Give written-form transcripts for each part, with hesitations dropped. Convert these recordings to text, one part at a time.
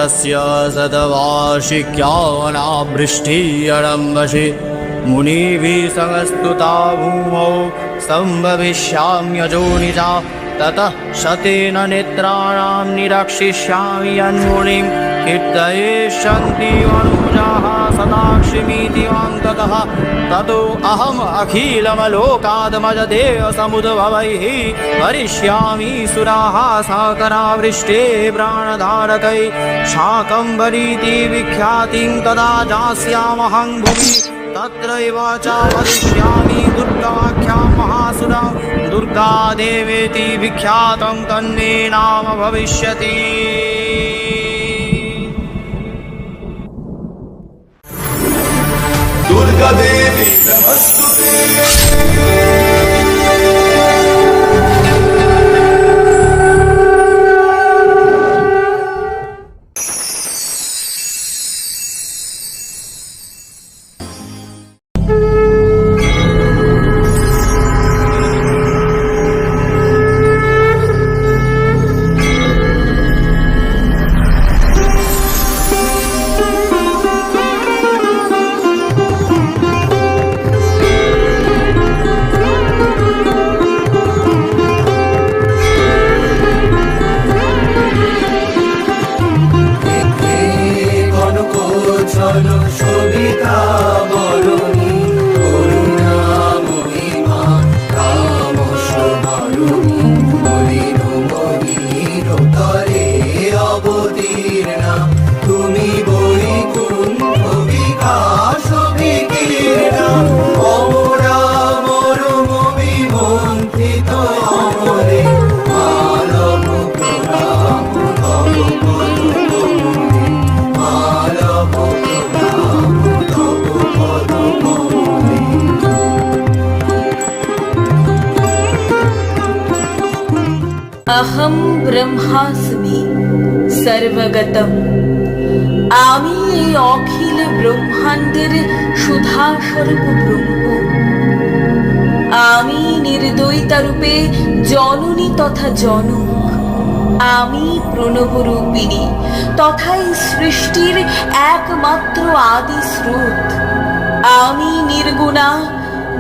यस्य सदवार्षिक्यावनावृष्टिरम्भसि मुनिभिः समस्तुता भूमौ सम्भविष्याम्यजो निजा ततः शतेन नेत्राणां निरक्षिष्यामि यन्मुनिं कीर्तये सन्ति अनुजाः सदाक्षिमीति मां ततः ततो अहम् अखिलमलोकादमजदेवसमुद्भवैः वरिष्यामि सुराः साकरावृष्टे प्राणधारकैः शाकम्भरीति विख्यातिं तदा दास्यामहं भुवि तत्रैव च वदिष्यामि दुर्गाख्यां महासुरां दुर्गादेवेति विख्यातं तन्मे नाम भविष्यति। दुर्गा देवी नमस्तुते। अहम ब्रह्मास्मि सर्वगतम् आमी এই অখিল ব্রহ্মাণ্ডের সুধাস্বরূপ ব্রহ্ম। আমি নির্দয়িতা রূপে জননী তথা জনক। আমি প্রণবরূপিণী তথা এই সৃষ্টির একমাত্র আদি স্রোত। আমি নির্গুণা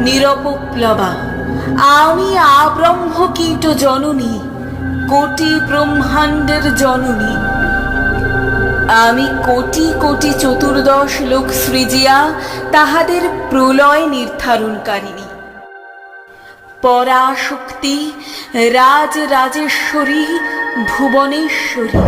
নিরপপ্লবা। আমি আব্রহ্ম কীট জননী, কোটি ব্রহ্মাণ্ডের জননী। আমি কোটি কোটি চতুর্দশ লোক সৃজিয়া তাহাদের প্রলয় নির্ধারণকারিণী। পরাশক্তি রাজ রাজেশ্বরী ভুবনেশ্বরী।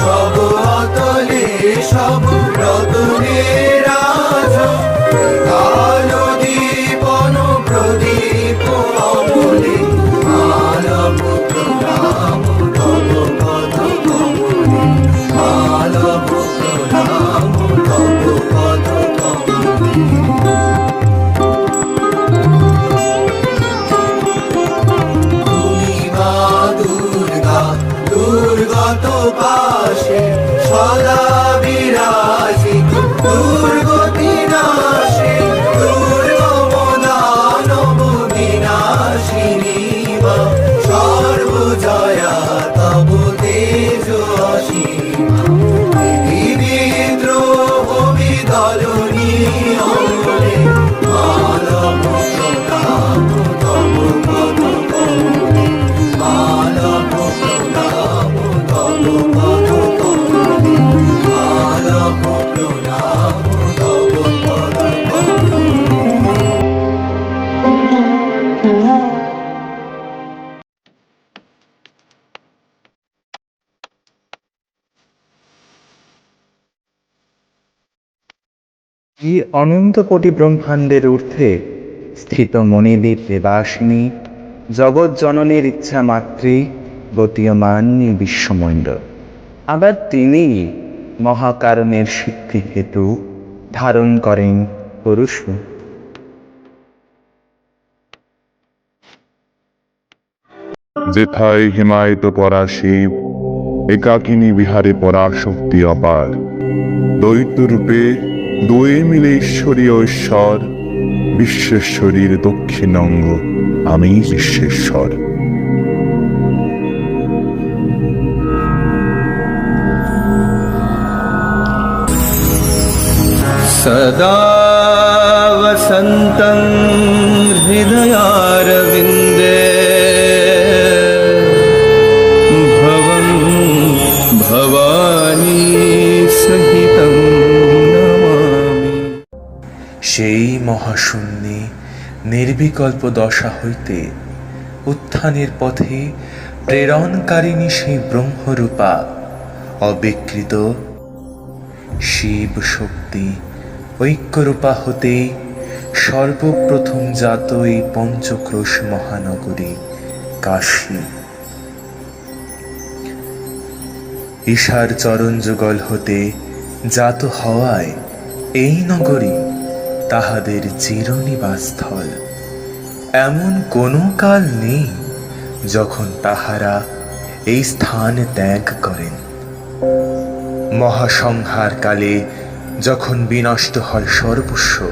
সব অতলে সব রতনের রাজ কালো দীপন প্রদীপ অমলে মালব প্রণাম তব পদ কমলে মালব প্রণাম তব পদ কমলে। তুমি মা দুর্গা দুর্গত পাশে সদা বিরাজিত দুর্গতি নাশে দুর্গম দানব বিনাশিনী মা সর্বজয়া তব তেজ অসীমা দেবী বিদ্রোহ বিদলনী অমলে মানব প্রণাম তব পদ কমলে মানব প্রণাম তব পদ কমলে মানব প্রণাম তব পদ কমলে। এই অনন্ত কোটি ব্রহ্মাণ্ডের ঊর্ধ্বে স্থিত মণিদ্বীপ দেবাসিনী জগৎ জননীর ইচ্ছা মাতৃ গতীয়মান বিশ্বমণ্ডল। আবার তিনি মহাকারণের সিদ্ধি হেতু ধারণ করেন পুরুষ রূপ। যেথায় হিমায়িত পরাশিব একাকিনী বিহারে পরাশক্তি অপার, দ্বৈত রূপে দুয়ে মিলে ঈশ্বরীয় ঈশ্বর, বিশ্বেশ্বরীর দক্ষিণ অঙ্গ আমি বিশ্বেশ্বর। सदा वसन्तं हृदयारविन्दे भवं भवानी सहितं नमामि। সেই মহাশূন্যে নির্বিকল্প দশা হইতে উত্থানের পথে প্রেরণকারিণী সেই ব্রহ্মরূপা অবিকৃত শিব শক্তি ঐক্যরূপা হতে সর্বপ্রথম জাত এই পঞ্চক্রোশ মহানগরী কাশী। ঈশার চরণ যুগল হতে জাত হওয়ায় এই নগরী তাহাদের চিরনিবাসস্থল। এমন কোনো কাল নেই যখন তাহারা এই স্থান ত্যাগ করেন। মহাসংহার কালে যখন বিনষ্ট হয় সর্বস্ব,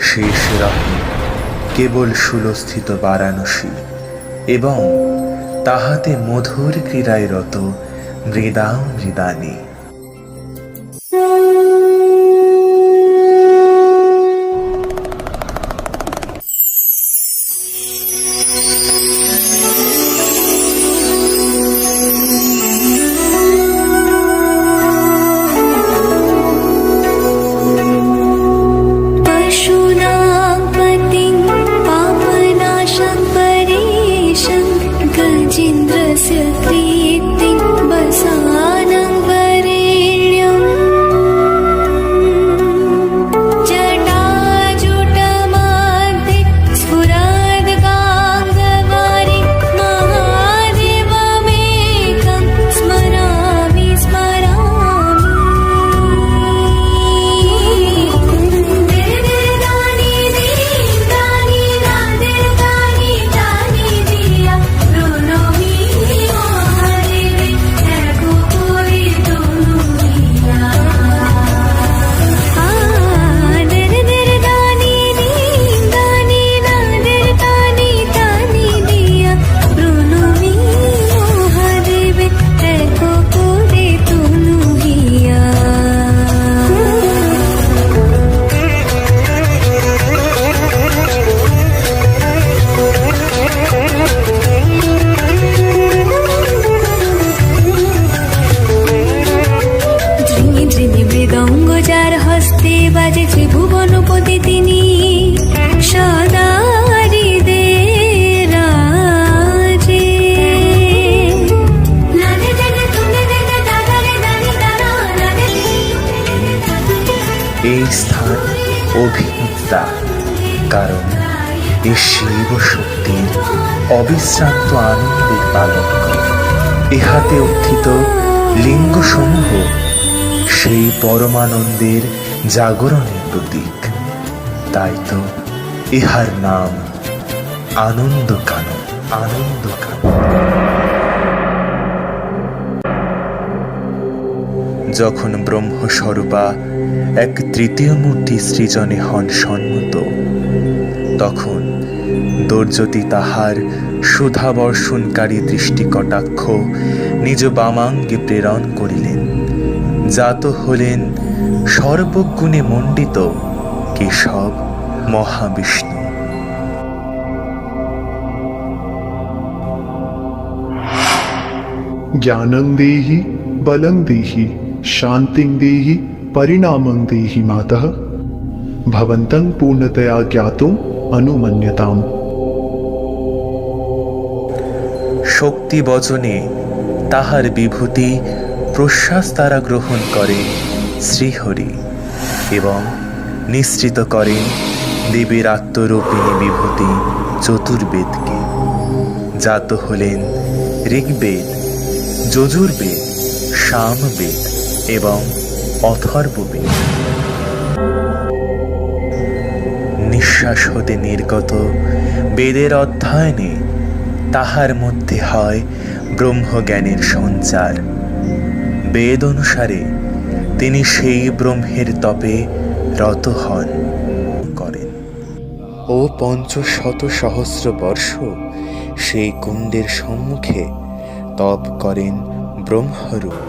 শেষ রহে কেবল সুলস্থিত বারাণসী এবং তাহাতে মধুর ক্রীড়ায় রত মৃদা মৃদানী। এই স্থান অভিনেতা, কারণ এই শিব শক্তির অবিশ্রান্ত আনন্দের পালক। ইহাতে উত্থিত লিঙ্গসমূহ সেই পরমানন্দের জাগরণের প্রতীক। তাই তো ইহার নাম আনন্দকানন। আনন্দকানন। যখন ব্রহ্মস্বরূপা এক তৃতীয় মূর্তি সৃজনে হন সম্মত, তখন দুর্যতি তাহার সুধাবর্ষণকারী দৃষ্টিকটাক্ষ নিজ বামাঙ্গে প্রেরণ করিলেন। জাত হলেন সর্বগুণে মণ্ডিত কেশব মহাবিষ্ণু। ज्ञानं देहि बलं देहि शान्तिं देहि परिणामं देहि मातः भवन्तं पूर्णतया ज्ञातुम् अनुमन्यताम्। শক্তি বচনে তাহার বিভূতি প্রশ্বাস তারা গ্রহণ করে শ্রীহরি এবং নিঃসৃত করেন দেবীর আত্মরূপিণী বিভূতি চতুর্বেদকে। জাত হলেন ঋগ্বেদ, যজুর্বেদ, সামবেদ এবং অথর্ববেদ। নিঃশ্বাস হতে নির্গত বেদের অধ্যয়নে তাহার মধ্যে হয় ব্রহ্মজ্ঞানের সঞ্চার। বেদ অনুসারে তিনি সেই ব্রহ্মের তপে রত হন করেন ও ৫০০ সহস্র বর্ষ সেই কুণ্ডের সম্মুখে তপ করেন ব্রহ্মরূপ।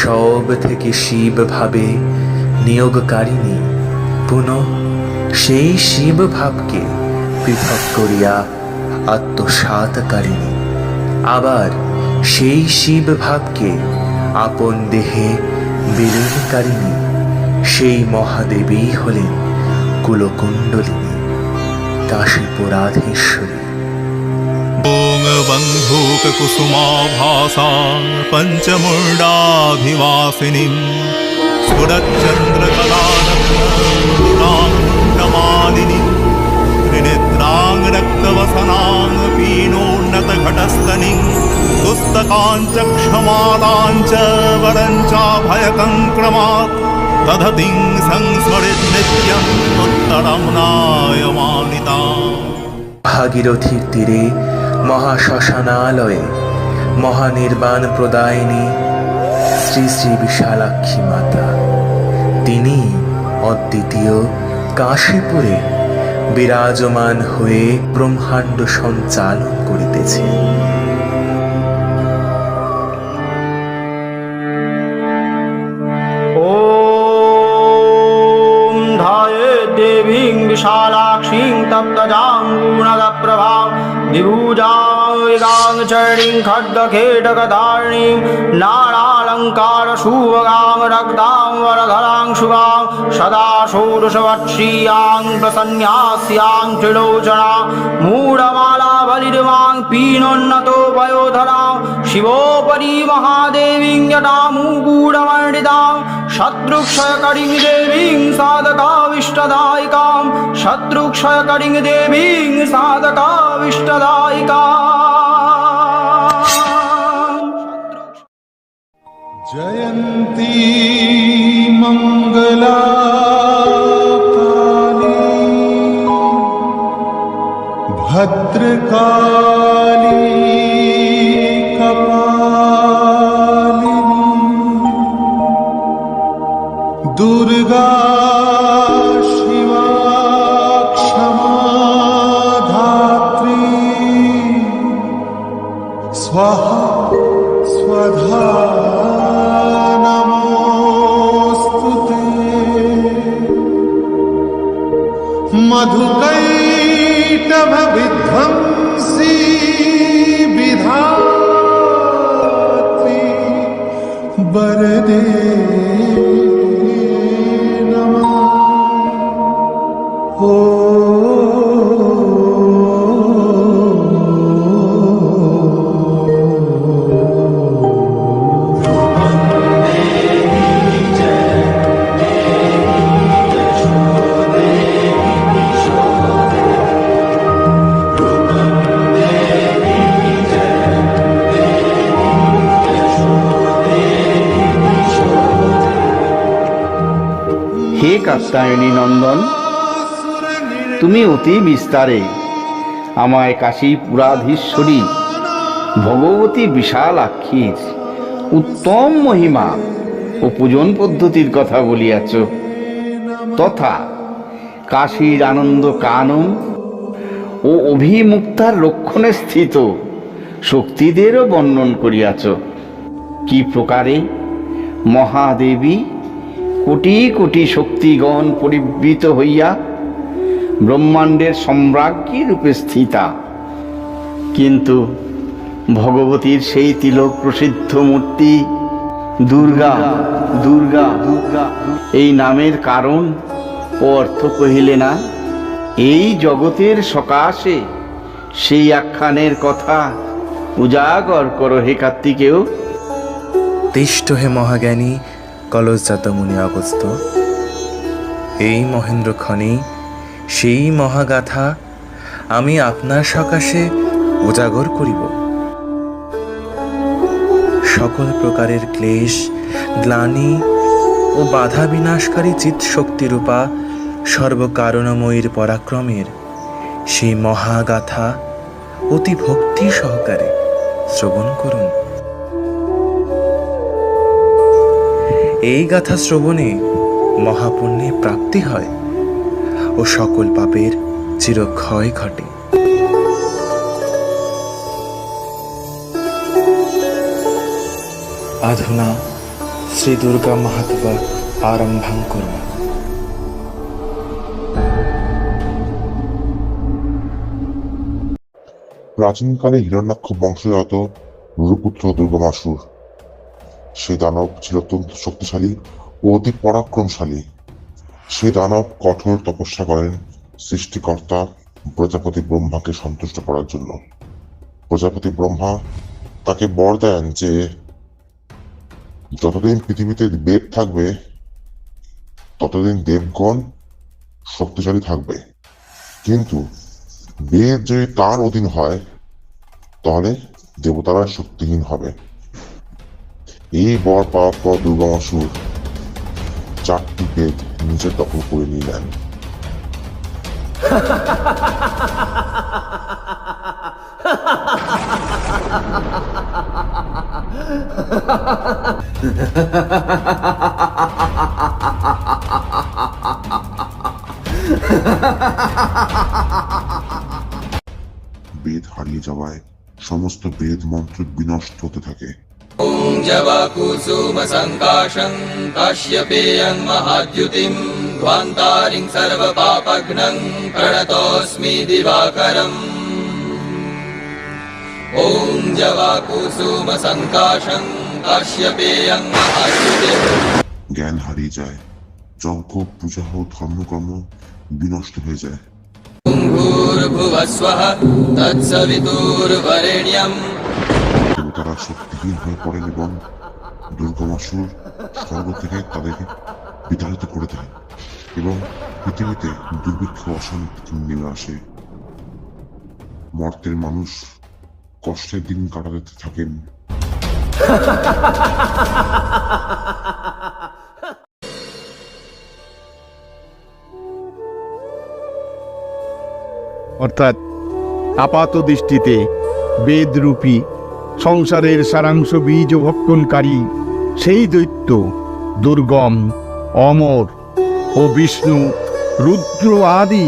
সব থেকে শিব ভাবে নিয়োগকারিণী পুনঃ সেই শিব ভাবকে পৃথক করিয়া আত্মসাৎকারিণী, আবার সেই শিব ভাবকে আপন দেহে বিলীনকারিণী সেই মহাদেবী হলেন কুলকুণ্ডলিনী, কাশীপুরাধীশ্বরী। बन्धूककुसुमाभासा पञ्चमुण्डाधिवासिनीं स्फुरच्चन्द्रकलानमालिनीं त्रिनेत्रां रक्तवसनां पीनोन्नतघटस्थनीं पुस्तकाञ्चक्षमालाञ्च वरञ्चाभयकङ्क्रमात् तदतिं संस्मरेन्नित्यम् उत्तरं नायमानिता। ভাগীরথীর তীরে মহাশ্মশানালয়ে মহানির্বাণ প্রদায়িনী শ্রী শ্রী বিশালাক্ষী মাতা, তিনি অদ্বিতীয় কাশীপুরে বিরাজমান হয়ে ব্রহ্মাণ্ড সঞ্চালন করিতেছেন। देवीं विशालाक्षीं तप्तजाङ्गूणदप्रभां दिभुजां चरणीं खड्गखेटकधारिणीं नानालङ्कारशुभगां रक्तां वरधरां शुभां सदा षोडशवत्सीयां प्रसन्न्यास्यां त्रिलोचना मूढमाला बलिर्मां पीनोन्नतो वयोधरां शिवोपरि महादेवीं जटामुगूढमण्डितां शत्रुक्षयकरीं देवीं साधकाविष्टदायिकां शत्रुक्षयकरीं देवीं साधकाविष्टदायिकां। जयन्ती मङ्गला भद्रकाली कपालिनी दुर्गा शिवा क्षमा धात्री स्वाहा स्वधा नमोस्तुते। मधुकैटभ विध्वंसी विधात्री वरदे नमः। ओ হে কাত্যায়নী নন্দন, তুমি অতি বিস্তারে আমায় কাশীপুরাধীশ্বরী ভগবতী বিশালাক্ষীর উত্তম মহিমা ও পূজন পদ্ধতির কথা বলিয়াছ, তথা কাশীর আনন্দ কানন ও অভিমুক্তার রক্ষণে স্থিত শক্তিদেরও বর্ণন করিয়াছ। কি প্রকারে মহাদেবী কোটি কোটি শক্তিগণ পরিবৃত হইয়া ব্রহ্মাণ্ডের সম্রাজ্ঞী রূপে স্থিতা, কিন্তু ভগবতীর সেই তিলক প্রসিদ্ধ মূর্তি দুর্গা দুর্গা দুর্গা এই নামের কারণ ও অর্থ কহিলে না? এই জগতের সকাশে সেই আখ্যানের কথা উজাগর করো হে কার্তিকেয়। তিষ্ঠ হে মহাজ্ঞানী কলসজাত মুনি অগস্ত্য, এই মহেন্দ্রক্ষণে সেই মহাগাথা আমি আপনার সকাশে উজাগর করিব। সকল প্রকারের ক্লেশ, গ্লানি ও বাধা বিনাশকারী চিৎ শক্তিরূপা সর্বকারণময়ীর পরাক্রমের সেই মহাগাথা অতি ভক্তি সহকারে শ্রবণ করুন। এই গাথা শ্রবণে মহাপুণ্যের প্রাপ্তি হয় ও সকল পাপের চিরক্ষয় ঘটে। अधुना श्री दुर्गा महात्व आरम्भं कुर्मः। প্রাচীনকালে হিরণ্যাক্ষ বংশজাত রূপুত্র দুর্গমাসুর, সে দানব ছিল অত্যন্ত শক্তিশালী ও অতি পরাক্রমশালী। সে দানব কঠোর তপস্যা করেন সৃষ্টিকর্তা প্রজাপতি ব্রহ্মাকে সন্তুষ্ট করার জন্য। প্রজাপতি ব্রহ্মা তাকে বর দেন যে যতদিন পৃথিবীতে বেদ থাকবে ততদিন দেবগণ শক্তিশালী থাকবে, কিন্তু বেদ যদি তার অধীন হয় তাহলে দেবতারা শক্তিহীন হবে। এই বর পাওয়ার পর দুর্গমাসুর 4টি বেদ নিজের দখল করে নিলেন। বেদ হারিয়ে যাওয়ায় সমস্ত বেদ মন্ত্র বিনষ্ট হতে থাকে। जवाकुसुमसङ्काशं काश्यपेयं महाद्युतिं ध्वान्तारिं सर्वपापघ्नं प्रणतोऽस्मि दिवाकरम्। ॐ जवाकुसुमसङ्काशं काश्यपेयं महाद्युतिं। জ্ঞান হারিয়ে যায়, যজ্ঞ পূজা ও ধর্মকর্ম বিনষ্ট হয়ে যায়। भूर्भुवस्वः तत्सवितुर्वरेण्यम्। দেবতারা শক্তিহীন হয়ে পড়েন এবং দুর্গমাসুর স্বর্গ থেকে তাদেরকে বিতাড়িত করে দেয় এবং পৃথিবীতে দুর্ভিক্ষ অশান্তি নেমে আসে। মর্তের মানুষ কষ্টের দিন কাটাতে থাকেন। অর্থাৎ আপাত দৃষ্টিতে বেদরূপী সংসারের সারাংশ বীজ ভক্ষণকারী সেই দৈত্য দুর্গম, অমর ও বিষ্ণু, রুদ্র আদি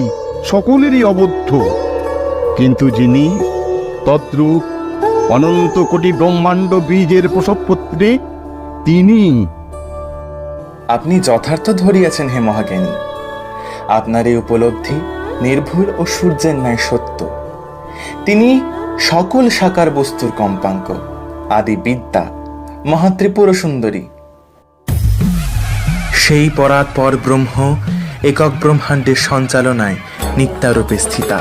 সকলেরই অবদ্ধ, কিন্তু যিনি তদ্রূপ অনন্ত কোটি ব্রহ্মাণ্ড বীজের প্রসবপত্রে, তিনি। আপনি যথার্থ ধরিয়াছেন হে মহাজ্ঞানী। আপনার এই উপলব্ধি নির্ভুল ও সূর্যের ন্যায় সত্য। তিনি সকল সাকার বস্তুর কম্পাঙ্ক, আদি বিদ্যা, মহাত্রিপুর সুন্দরী। সেই পরাৎপর ব্রহ্ম একক ব্রহ্মাণ্ডের সঞ্চালনায় নিত্যারূপে স্থিতা।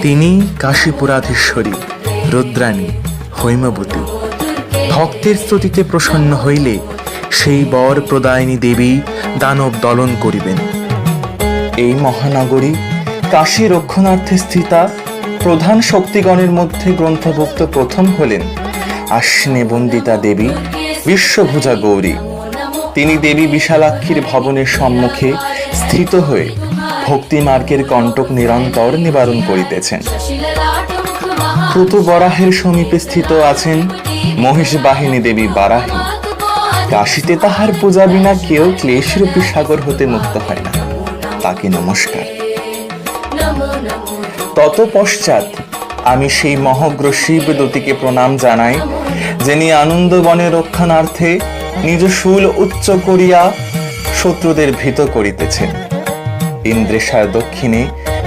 তিনি কাশীপুরাধীশ্বরী, রুদ্রাণী, হৈমবতী। ভক্তের স্তুতিতে প্রসন্ন হইলে সেই বর প্রদায়িনী দেবী দানব দলন করিবেন। এই মহানগরী কাশী রক্ষণার্থে স্থিতা প্রধান শক্তিগণের মধ্যে গ্রন্থভুক্ত প্রথম হলেন আশ্বিনে বন্দিতা দেবী বিশ্বভুজা গৌরী। তিনি দেবী বিশালাক্ষীর ভবনের সম্মুখে স্থিত হয়ে ভক্তিমার্গের কণ্টক নিরন্তর নিবারণ করিতেছেন। ক্রুত বরাহের সমীপে স্থিত আছেন মহিষ বাহিনী দেবী বারাহী। কাশীতে তাহার পূজা বিনা কেউ ক্লেশরূপী সাগর হতে মুক্ত হয় না, তাকে নমস্কার। তৎপশ্চাৎ আমি সেই মহগ্র শিবদূতিকে প্রণাম জানাই, যিনি আনন্দবনের রক্ষণার্থে নিজ শূল উচ্চ করিয়া শত্রুদের ভীত করিতেছেন। ইন্দ্রেশার দক্ষিণে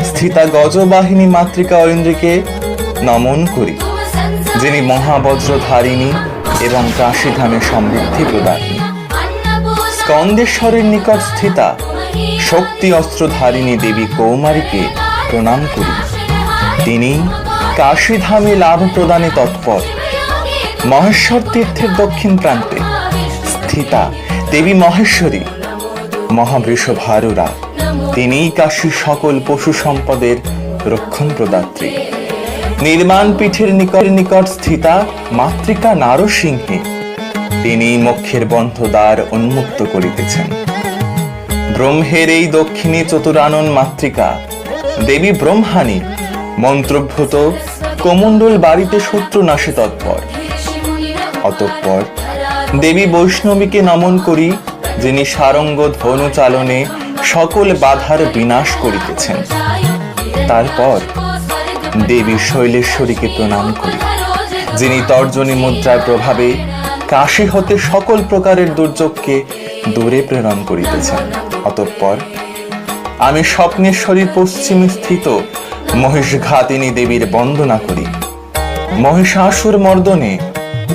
স্থিতা গজবাহিনী মাতৃকা ঐন্দ্রীকে নমন করি, যিনি মহাবজ্রধারিণী এবং কাশীধামে সমৃদ্ধি প্রদায়িনী। স্কন্দেশ্বরের নিকট স্থিতা শক্তি অস্ত্রধারিণী দেবী কৌমারীকে প্রণাম করি, তিনি কাশীধামে লাভ প্রদানে তৎপর। মহেশ্বর তীর্থের দক্ষিণ প্রান্তে স্থিতা দেবী মহেশ্বরী মহাবৃষভারুরা, তিনি কাশীর সকল পশু সম্পদের রক্ষণ প্রদাত্রী। নির্মাণ পীঠের নিকট স্থিতা মাতৃকা নারসিংহী, তিনি মোক্ষের বন্ধ দ্বার উন্মুক্ত করিতেছেন। ব্রহ্মের এই দক্ষিণী চতুরানন মাতৃকা দেবী ব্রহ্মাণী মন্ত্রভূত কোমণ্ডল বাড়িতে শত্রু নাশে তৎপর। অতঃপর দেবী বৈষ্ণবীকে নমন করি, যিনি সারঙ্গ ধনু চালনে সকল বাধার বিনাশ করিতেছেন। তারপর দেবী শৈলেশ্বরীকে প্রণাম করি, যিনি তর্জনী মুদ্রার প্রভাবে কাশী হতে সকল প্রকারের দুর্যোগকে দূরে প্রেরণ করিতেছেন। অতঃপর আমি স্বপ্নেশ্বরীর পশ্চিমে স্থিত মহিষঘাতিনী দেবীর বন্দনা করি। মহিষাসুর মর্দনে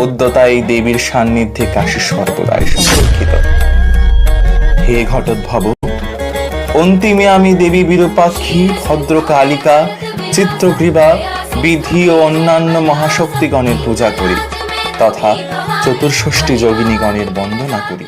উদ্যতা এই দেবীর সান্নিধ্যে কাশী সর্বদাই সংরক্ষিত। হে ঘটোদ্ভব, অন্তিমে আমি দেবী বিরূপাক্ষী, ভদ্রকালিকা, চিত্রগ্রীবা, বিধি ও অন্যান্য মহাশক্তিগণের পূজা করি তথা চতুর্ষষ্ঠী যোগিনীগণের বন্দনা করি।